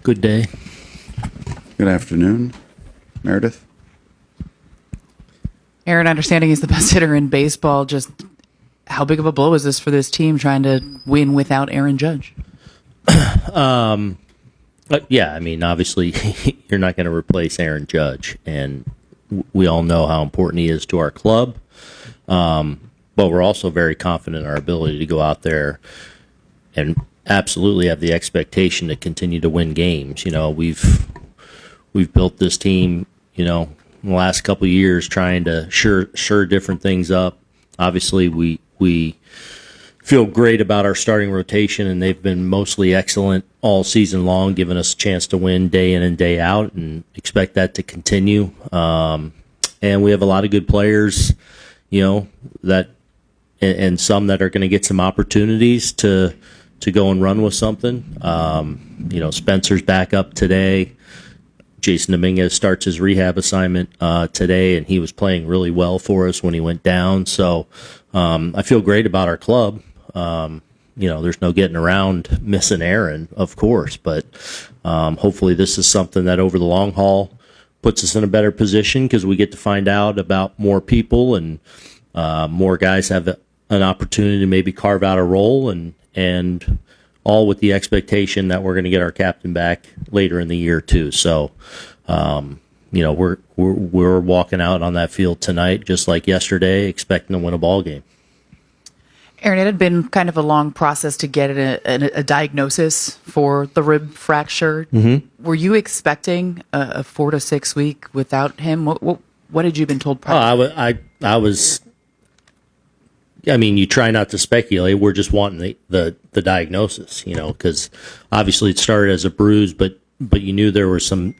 Good day. Good afternoon. Meredith? Aaron, understanding he's the best hitter in baseball. Just how big of a blow is this for this team trying to win without Aaron Judge? Yeah, I mean, obviously, you're not going to replace Aaron Judge, and we all know how important he is to our club. But we're also very confident in our ability to go out there and absolutely have the expectation to continue to win games. You know, we've built this team, you know, in the last couple of years trying to sure different things up. Obviously, we feel great about our starting rotation, and they've been mostly excellent all season long, giving us a chance to win day in and day out, and expect that to continue. And we have a lot of good players, you know, that and some that are going to get some opportunities to go and run with something. You know, Spencer's back up today. Jason Dominguez starts his rehab assignment today, and he was playing really well for us when he went down. So I feel great about our club. You know, there's no getting around missing Aaron, of course, but hopefully this is something that over the long haul puts us in a better position because we get to find out about more people and more guys have an opportunity to maybe carve out a role and all with the expectation that we're going to get our captain back later in the year too. So, you know, we're walking out on that field tonight, just like yesterday, expecting to win a ball game. Aaron, it had been kind of a long process to get a diagnosis for the rib fracture. Mm-hmm. Were you expecting a 4 to 6 week without him? What had you been told prior? I was. I mean, you try not to speculate. We're just wanting the diagnosis, you know, because obviously it started as a bruise, but you knew there was some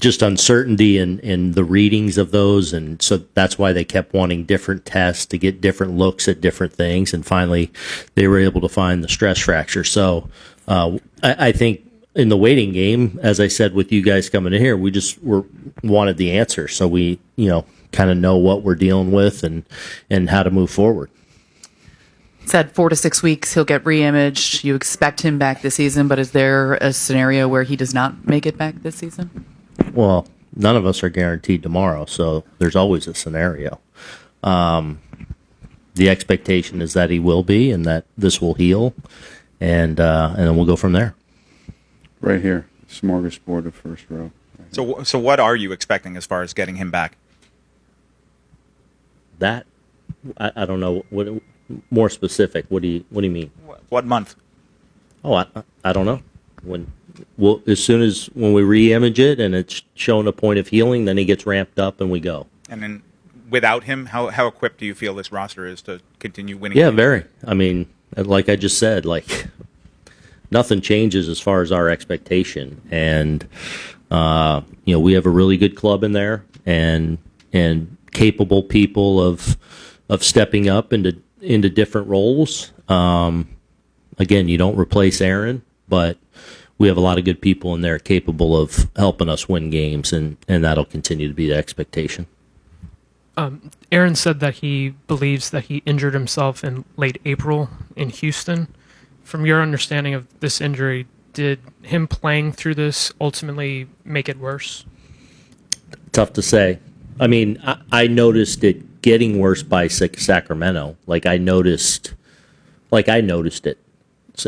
just uncertainty in the readings of those, and so that's why they kept wanting different tests to get different looks at different things, and finally they were able to find the stress fracture. So I think in the waiting game, as I said with you guys coming in here, we just wanted the answer, so we, you know, kind of know what we're dealing with and how to move forward. Said 4 to 6 weeks, he'll get re-imaged. You expect him back this season, but is there a scenario where he does not make it back this season? Well, none of us are guaranteed tomorrow, so there's always a scenario. The expectation is that he will be and that this will heal, and then we'll go from there. Right here, smorgasbord of first row. So what are you expecting as far as getting him back? That I don't know. What more specific? What do you mean? What month? Oh, I don't know. As soon as when we re-image it and it's shown a point of healing, then he gets ramped up and we go. And then without him, how equipped do you feel this roster is to continue winning? Yeah, games? very. I mean, like I just said, like nothing changes as far as our expectation, and you know, we have a really good club in there and capable people of stepping up into different roles. Again, you don't replace Aaron, but we have a lot of good people in there capable of helping us win games, and that'll continue to be the expectation. Aaron said that he believes that he injured himself in late April in Houston. From your understanding of this injury, did him playing through this ultimately make it worse? Tough to say. I mean, I noticed it getting worse by Sacramento. I noticed it.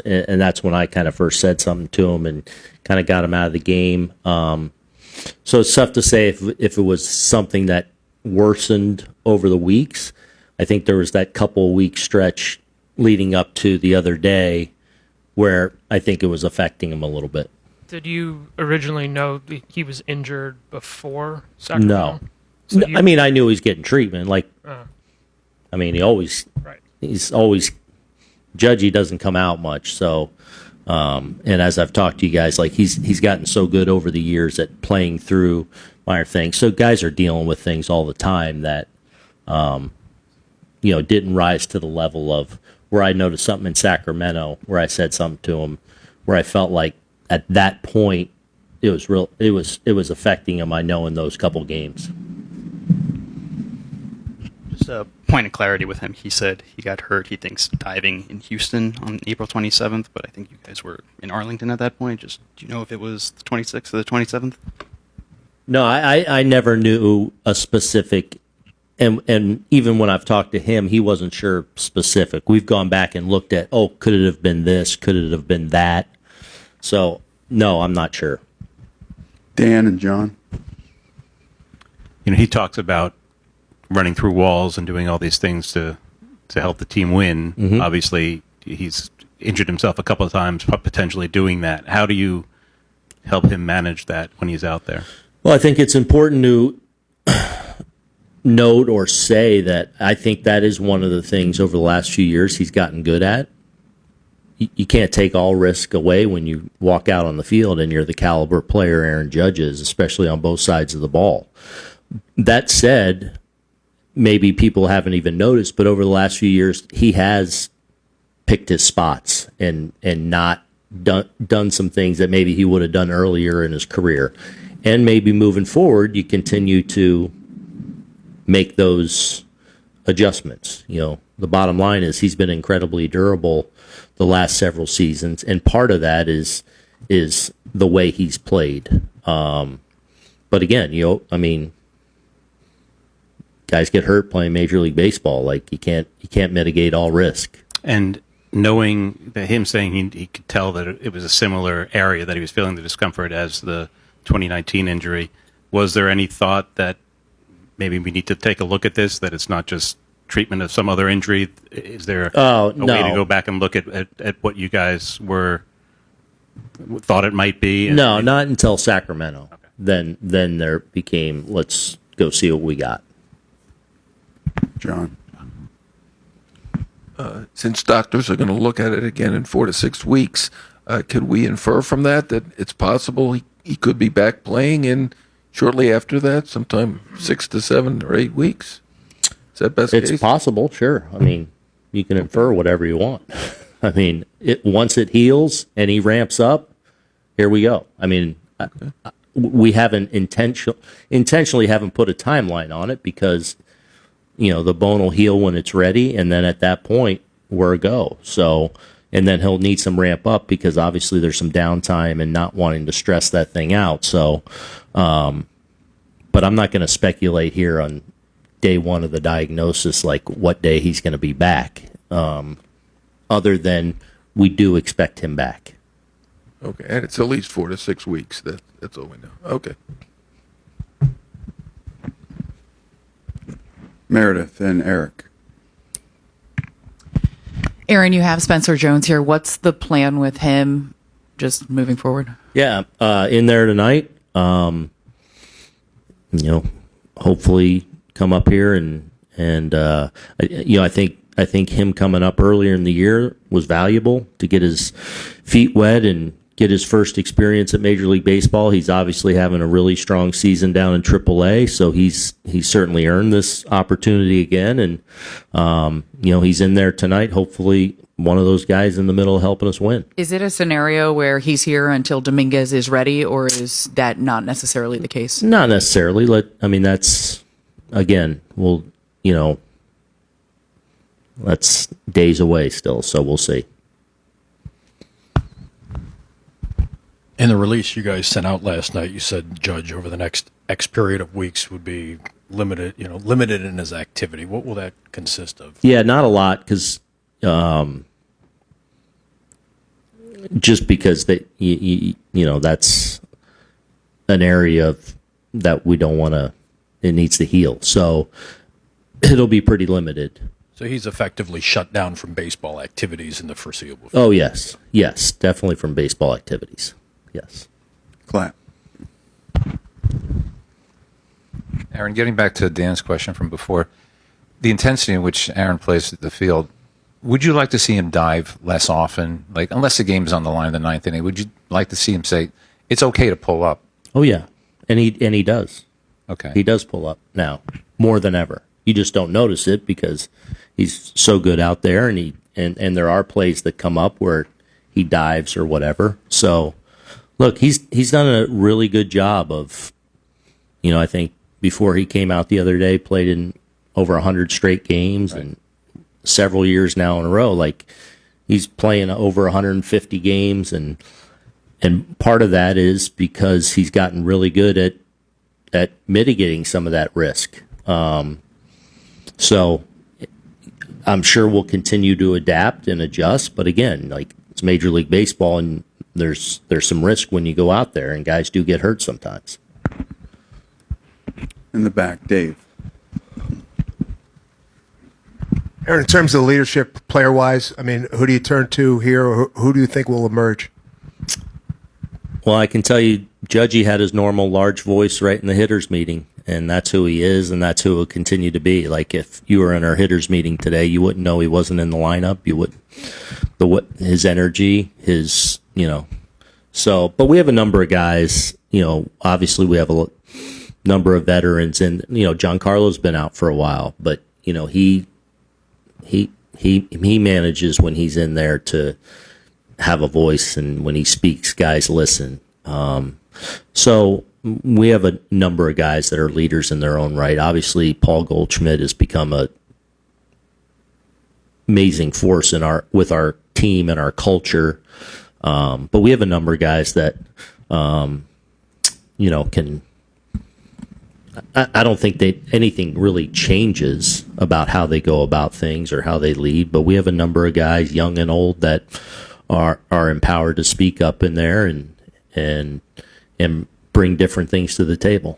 And that's when I kind of first said something to him and kind of got him out of the game. So it's tough to say if it was something that worsened over the weeks. I think there was that couple week stretch leading up to the other day where I think it was affecting him a little bit. Did you originally know that he was injured before Sacramento? No. So I mean, I knew he was getting treatment. I mean, he's always Judgy doesn't come out much. So, and as I've talked to you guys, he's gotten so good over the years at playing through minor things. So guys are dealing with things all the time that, you know, didn't rise to the level of where I noticed something in Sacramento where I said something to him where I felt like at that point it was affecting him. I know in those couple games. Just a point of clarity with him. He said he got hurt, he thinks, diving in Houston on April 27th, but I think you guys were in Arlington at that point. Just, do you know if it was the 26th or the 27th? No, I never knew a specific, and even when I've talked to him, he wasn't sure specific. We've gone back and looked at, could it have been this? Could it have been that? So, no, I'm not sure. Dan and John. He talks about running through walls and doing all these things to help the team win. Mm-hmm. Obviously, he's injured himself a couple of times, potentially doing that. How do you help him manage that when he's out there? Well, I think it's important to note or say that I think that is one of the things over the last few years he's gotten good at. You can't take all risk away when you walk out on the field and you're the caliber player Aaron Judge is, especially on both sides of the ball. That said, maybe people haven't even noticed, but over the last few years, he has picked his spots and not done some things that maybe he would have done earlier in his career. And maybe moving forward, you continue to make those adjustments. The bottom line is he's been incredibly durable the last several seasons, and part of that is the way he's played. But again, guys get hurt playing Major League Baseball. Like you can't mitigate all risk. And knowing that him saying he could tell that it was a similar area that he was feeling the discomfort as the 2019 injury, was there any thought that maybe we need to take a look at this, that it's not just treatment of some other injury? Is there a way to go back and look at what you guys thought it might be? No, not until Sacramento. Okay. Then there became, let's go see what we got. John. Since doctors are going to look at it again in 4 to 6 weeks, could we infer from that it's possible he could be back playing in shortly after that, sometime 6 to 7 or 8 weeks? Is that best case? It's possible, sure. You can infer whatever you want. Once it heals and he ramps up, here we go. Okay. We haven't intentionally haven't put a timeline on it because the bone will heal when it's ready, and then at that point we're a go. So, and then he'll need some ramp up because obviously there's some downtime and not wanting to stress that thing out. So, but I'm not going to speculate here on day one of the diagnosis, like what day he's going to be back, other than we do expect him back. Okay, and it's at least 4 to 6 weeks. That's all we know. Okay. Meredith and Eric. Aaron, you have Spencer Jones here. What's the plan with him just moving forward? Yeah, in there tonight. Hopefully come up here and I think him coming up earlier in the year was valuable to get his feet wet and get his first experience at Major League Baseball. He's obviously having a really strong season down in AAA, so he's certainly earned this opportunity again. And he's in there tonight. Hopefully, one of those guys in the middle helping us win. Is it a scenario where he's here until Dominguez is ready, or is that not necessarily the case? Not necessarily. That's again. That's days away still, so we'll see. In the release you guys sent out last night, you said Judge over the next X period of weeks would be limited in his activity. What will that consist of? Yeah, not a lot, because just because that's an area that we don't want to. It needs to heal, so it'll be pretty limited. So he's effectively shut down from baseball activities in the foreseeable future. Oh yes, definitely from baseball activities. Yes. Clap. Aaron, getting back to Dan's question from before, the intensity in which Aaron plays the field, would you like to see him dive less often? Like, unless the game's on the line in the ninth inning, would you like to see him say, it's okay to pull up? Oh yeah, and he does. Okay. He does pull up now more than ever. You just don't notice it because he's so good out there, and and there are plays that come up where he dives or whatever. So, look, he's done a really good job of, I think before he came out the other day, played in over 100 straight games and several years now in a row. Like, he's playing over 150 games, and part of that is because he's gotten really good at mitigating some of that risk. So I'm sure we'll continue to adapt and adjust, but again, like, it's Major League Baseball, and there's some risk when you go out there, and guys do get hurt sometimes. In the back, Dave. Aaron, in terms of leadership, player-wise, I mean, who do you turn to here, or who do you think will emerge? Well, I can tell you, Judgy had his normal large voice right in the hitters meeting, and that's who he is, and that's who he'll continue to be. Like, if you were in our hitters meeting today, you wouldn't know he wasn't in the lineup. You would, his energy, his, So, but we have a number of guys. Obviously we have a number of veterans, and Giancarlo's been out for a while, but he manages when he's in there to have a voice, and when he speaks, guys listen. So we have a number of guys that are leaders in their own right. Obviously, Paul Goldschmidt has become a amazing force with our team and our culture. But we have a number of guys that, can. I don't think anything really changes about how they go about things or how they lead. But we have a number of guys, young and old, that are empowered to speak up in there and bring different things to the table.